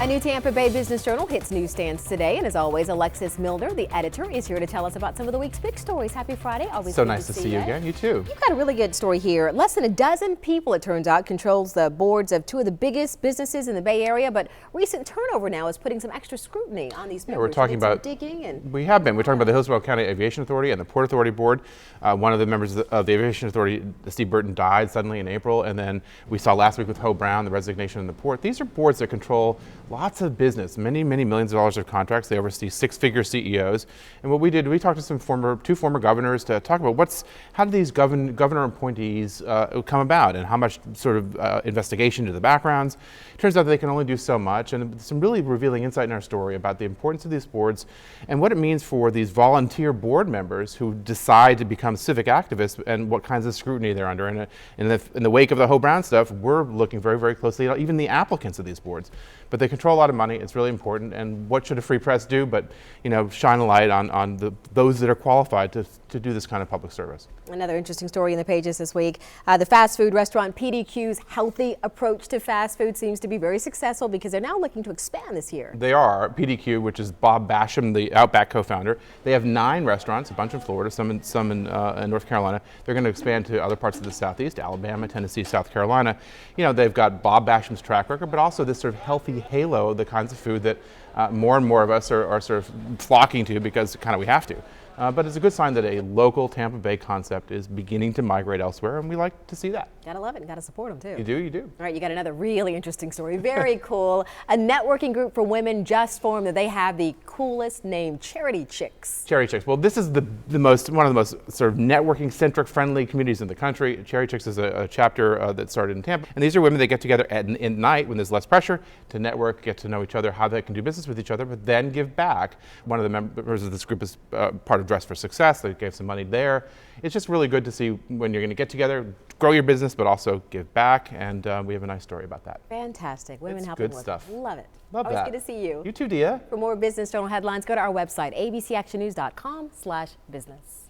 A new Tampa Bay Business Journal hits newsstands today, and as always, Alexis Muellner, the editor, is here to tell us about some of the week's big stories. Happy Friday. Always so good nice to see you again. You too. You've got a really good story here. Less than a dozen people, it turns out, controls the boards of two of the biggest businesses in the Bay Area, but recent turnover now is putting some extra scrutiny on these members. We're talking about digging and we have been. We're talking about the Hillsborough County Aviation Authority and the Port Authority Board. One of the members of the Aviation Authority, Steve Burton, died suddenly in April, and then we saw last week with Ho Brown the resignation in the port. These are boards that control lots of business, many millions of dollars of contracts. They oversee six-figure CEOs. And what we did, we talked to two former governors to talk about how do these governor appointees come about, and how much sort of investigation into the backgrounds. It turns out that they can only do so much, and some really revealing insight in our story about the importance of these boards and what it means for these volunteer board members who decide to become civic activists and what kinds of scrutiny they're under. And in the wake of the Ho Brown stuff, we're looking very closely at even the applicants of these boards. But they control a lot of money. It's really important. And what should a free press do but, shine a light on those that are qualified to do this kind of public service. Another interesting story in the pages this week. The fast food restaurant PDQ's healthy approach to fast food seems to be very successful because they're now looking to expand this year. They are. PDQ, which is Bob Basham, the Outback co-founder. They have 9 restaurants, a bunch in Florida, some in North Carolina. They're going to expand to other parts of the Southeast, Alabama, Tennessee, South Carolina. They've got Bob Basham's track record, but also this sort of healthy halo of the kinds of food that more and more of us are sort of flocking to because kind of we have to. But it's a good sign that a local Tampa Bay concept is beginning to migrate elsewhere, and we like to see that. Gotta love it and gotta support them too. You do. All right, you got another really interesting story. Very cool. A networking group for women just formed, and they have the coolest name, Charity Chics. Charity Chics. Well, this is one of the most sort of networking-centric, friendly communities in the country. Charity Chics is a chapter that started in Tampa, and these are women that get together at night when there's less pressure to network, get to know each other, how they can do business with each other, but then give back. One of the members of this group is part of Dress for Success. They gave some money there. It's just really good to see when you're going to get together, grow your business, but also give back. And we have a nice story about that. Fantastic. Women helping good with stuff. Love it. Love Always that. good to see you. You too, Dia. For more Business Journal headlines, go to our website, abcactionnews.com/business.